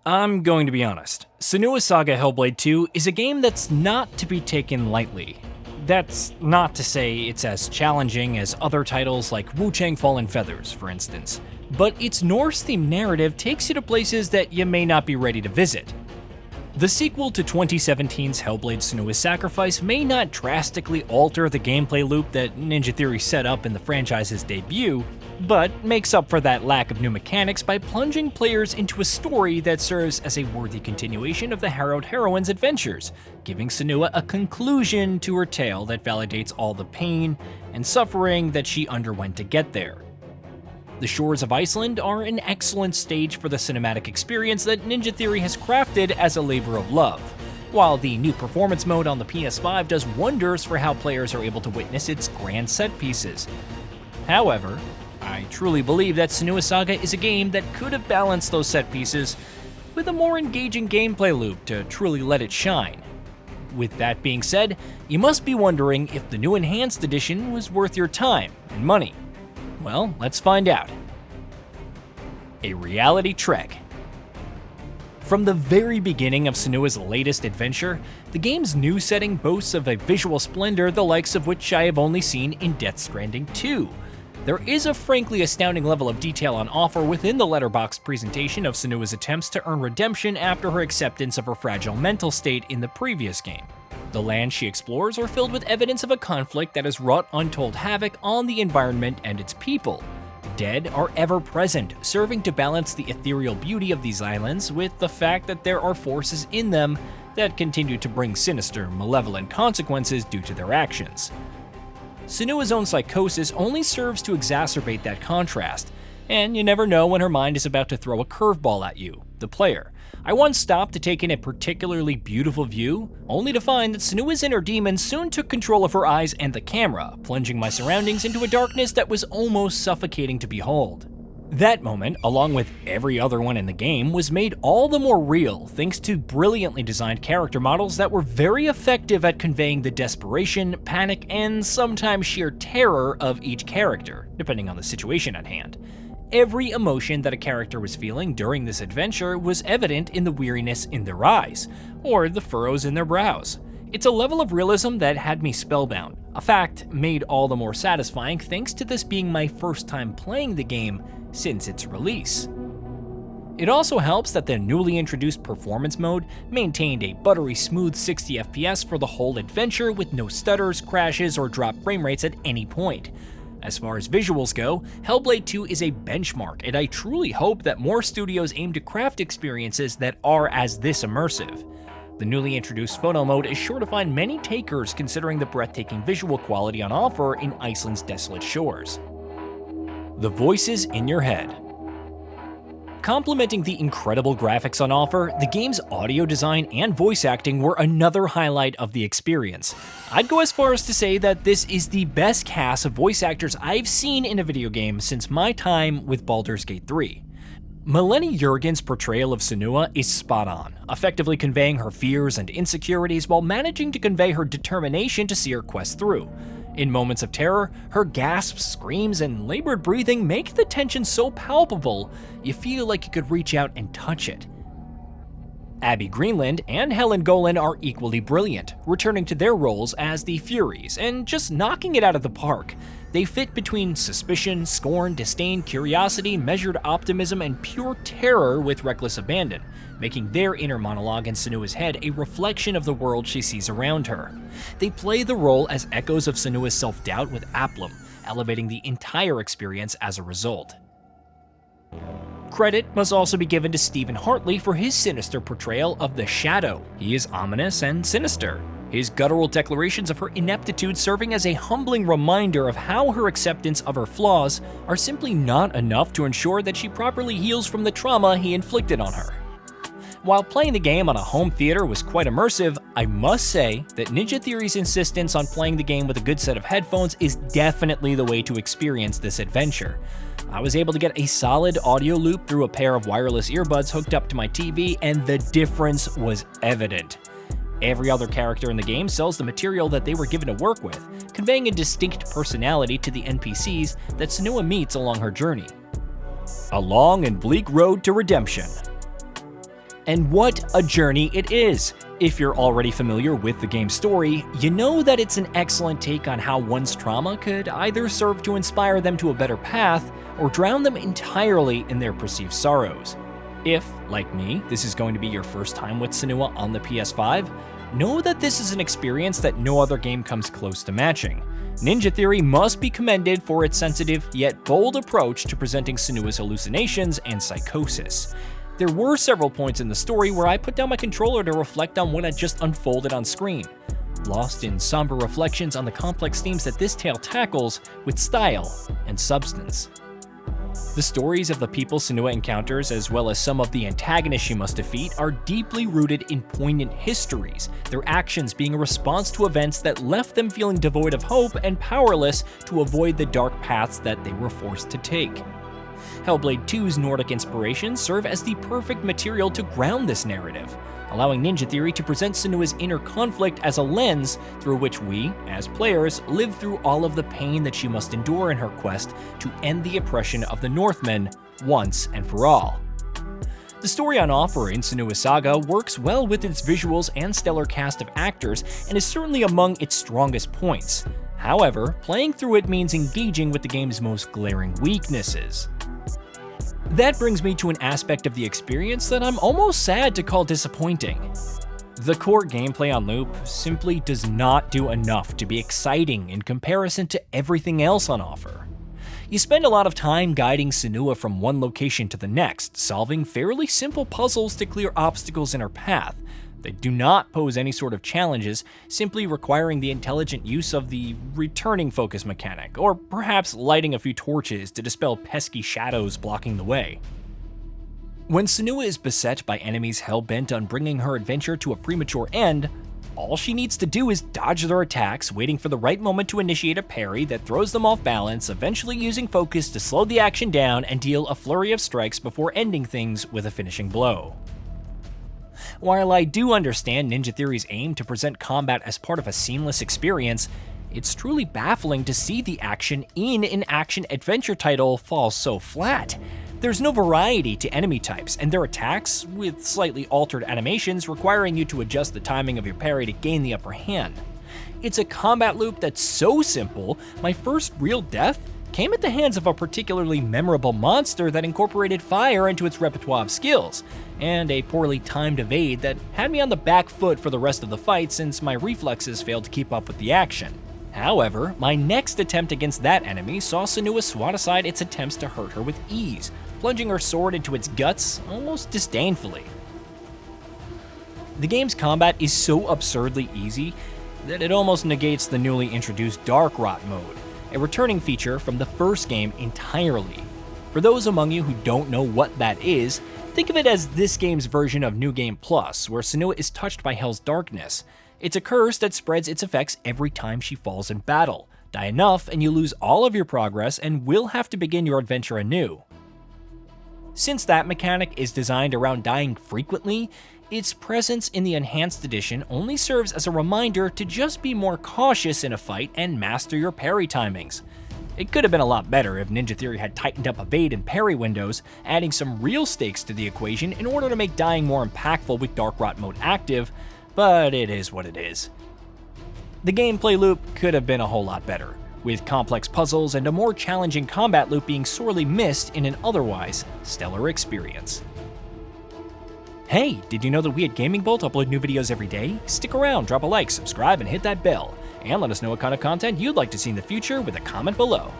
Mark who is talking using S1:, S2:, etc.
S1: I'm going to be honest. Senua Saga Hellblade 2 is a game that's not to be taken lightly. That's not to say it's as challenging as other titles like Wu-Chang Fallen Feathers, for instance, but its Norse-themed narrative takes you to places that you may not be ready to visit. The sequel to 2017's Hellblade: Senua's Sacrifice may not drastically alter the gameplay loop that Ninja Theory set up in the franchise's debut, but makes up for that lack of new mechanics by plunging players into a story that serves as a worthy continuation of the harrowed heroine's adventures, giving Senua a conclusion to her tale that validates all the pain and suffering that she underwent to get there. The shores of Iceland are an excellent stage for the cinematic experience that Ninja Theory has crafted as a labor of love, while the new performance mode on the PS5 does wonders for how players are able to witness its grand set pieces. However, I truly believe that Senua Saga is a game that could have balanced those set pieces with a more engaging gameplay loop to truly let it shine. With that being said, you must be wondering if the new Enhanced Edition was worth your time and money. Well, let's find out. A reality trek. From the very beginning of Senua's latest adventure, the game's new setting boasts of a visual splendor the likes of which I have only seen in Death Stranding 2. There is a frankly astounding level of detail on offer within the letterboxd presentation of Senua's attempts to earn redemption after her acceptance of her fragile mental state in the previous game. The lands she explores are filled with evidence of a conflict that has wrought untold havoc on the environment and its people. The dead are ever present, serving to balance the ethereal beauty of these islands with the fact that there are forces in them that continue to bring sinister, malevolent consequences due to their actions. Senua's own psychosis only serves to exacerbate that contrast, and you never know when her mind is about to throw a curveball at you, the player. I once stopped to take in a particularly beautiful view, only to find that Senua's inner demon soon took control of her eyes and the camera, plunging my surroundings into a darkness that was almost suffocating to behold. That moment, along with every other one in the game, was made all the more real thanks to brilliantly designed character models that were very effective at conveying the desperation, panic, and sometimes sheer terror of each character, depending on the situation at hand. Every emotion that a character was feeling during this adventure was evident in the weariness in their eyes, or the furrows in their brows. It's a level of realism that had me spellbound, a fact made all the more satisfying thanks to this being my first time playing the game since its release. It also helps that the newly introduced performance mode maintained a buttery smooth 60 FPS for the whole adventure with no stutters, crashes, or drop frame rates at any point. As far as visuals go, Hellblade 2 is a benchmark, and I truly hope that more studios aim to craft experiences that are as this immersive. The newly introduced photo mode is sure to find many takers considering the breathtaking visual quality on offer in Iceland's desolate shores. The voices in your head. Complementing the incredible graphics on offer, the game's audio design and voice acting were another highlight of the experience. I'd go as far as to say that this is the best cast of voice actors I've seen in a video game since my time with Baldur's Gate 3. Melanie Jurgen's portrayal of Senua is spot on, effectively conveying her fears and insecurities while managing to convey her determination to see her quest through. In moments of terror, her gasps, screams, and labored breathing make the tension so palpable, you feel like you could reach out and touch it. Abby Greenland and Helen Golan are equally brilliant, returning to their roles as the Furies and just knocking it out of the park. They fit between suspicion, scorn, disdain, curiosity, measured optimism, and pure terror with reckless abandon, making their inner monologue in Senua's head a reflection of the world she sees around her. They play the role as echoes of Senua's self-doubt with aplomb, elevating the entire experience as a result. Credit must also be given to Stephen Hartley for his sinister portrayal of the Shadow. He is ominous and sinister, his guttural declarations of her ineptitude serving as a humbling reminder of how her acceptance of her flaws are simply not enough to ensure that she properly heals from the trauma he inflicted on her. While playing the game on a home theater was quite immersive, I must say that Ninja Theory's insistence on playing the game with a good set of headphones is definitely the way to experience this adventure. I was able to get a solid audio loop through a pair of wireless earbuds hooked up to my TV, and the difference was evident. Every other character in the game sells the material that they were given to work with, conveying a distinct personality to the NPCs that Senua meets along her journey. A long and bleak road to redemption. And what a journey it is! If you're already familiar with the game's story, you know that it's an excellent take on how one's trauma could either serve to inspire them to a better path or drown them entirely in their perceived sorrows. If, like me, this is going to be your first time with Senua on the PS5, know that this is an experience that no other game comes close to matching. Ninja Theory must be commended for its sensitive yet bold approach to presenting Senua's hallucinations and psychosis. There were several points in the story where I put down my controller to reflect on what had just unfolded on screen, lost in somber reflections on the complex themes that this tale tackles with style and substance. The stories of the people Senua encounters, as well as some of the antagonists she must defeat, are deeply rooted in poignant histories, their actions being a response to events that left them feeling devoid of hope and powerless to avoid the dark paths that they were forced to take. Hellblade 2's Nordic inspirations serve as the perfect material to ground this narrative, allowing Ninja Theory to present Senua's inner conflict as a lens through which we, as players, live through all of the pain that she must endure in her quest to end the oppression of the Northmen once and for all. The story on offer in Senua Saga works well with its visuals and stellar cast of actors and is certainly among its strongest points. However, playing through it means engaging with the game's most glaring weaknesses. That brings me to an aspect of the experience that I'm almost sad to call disappointing. The core gameplay on loop simply does not do enough to be exciting in comparison to everything else on offer. You spend a lot of time guiding Senua from one location to the next, solving fairly simple puzzles to clear obstacles in her path. They do not pose any sort of challenges, simply requiring the intelligent use of the returning focus mechanic, or perhaps lighting a few torches to dispel pesky shadows blocking the way. When Senua is beset by enemies hell-bent on bringing her adventure to a premature end, all she needs to do is dodge their attacks, waiting for the right moment to initiate a parry that throws them off balance, eventually using focus to slow the action down and deal a flurry of strikes before ending things with a finishing blow. While I do understand Ninja Theory's aim to present combat as part of a seamless experience, it's truly baffling to see the action in an action-adventure title fall so flat. There's no variety to enemy types, and their attacks, with slightly altered animations requiring you to adjust the timing of your parry to gain the upper hand. It's a combat loop that's so simple, my first real death came at the hands of a particularly memorable monster that incorporated fire into its repertoire of skills, and a poorly timed evade that had me on the back foot for the rest of the fight since my reflexes failed to keep up with the action. However, my next attempt against that enemy saw Senua swat aside its attempts to hurt her with ease, plunging her sword into its guts almost disdainfully. The game's combat is so absurdly easy that it almost negates the newly introduced Dark Rot mode, a returning feature from the first game entirely. For those among you who don't know what that is, think of it as this game's version of New Game Plus, where Senua is touched by Hell's darkness. It's a curse that spreads its effects every time she falls in battle. Die enough and you lose all of your progress and will have to begin your adventure anew. Since that mechanic is designed around dying frequently, its presence in the Enhanced Edition only serves as a reminder to just be more cautious in a fight and master your parry timings. It could have been a lot better if Ninja Theory had tightened up evade and parry windows, adding some real stakes to the equation in order to make dying more impactful with Dark Rot mode active, but it is what it is. The gameplay loop could have been a whole lot better, with complex puzzles and a more challenging combat loop being sorely missed in an otherwise stellar experience. Hey, did you know that we at GamingBolt upload new videos every day? Stick around, drop a like, subscribe, and hit that bell. And let us know what kind of content you'd like to see in the future with a comment below.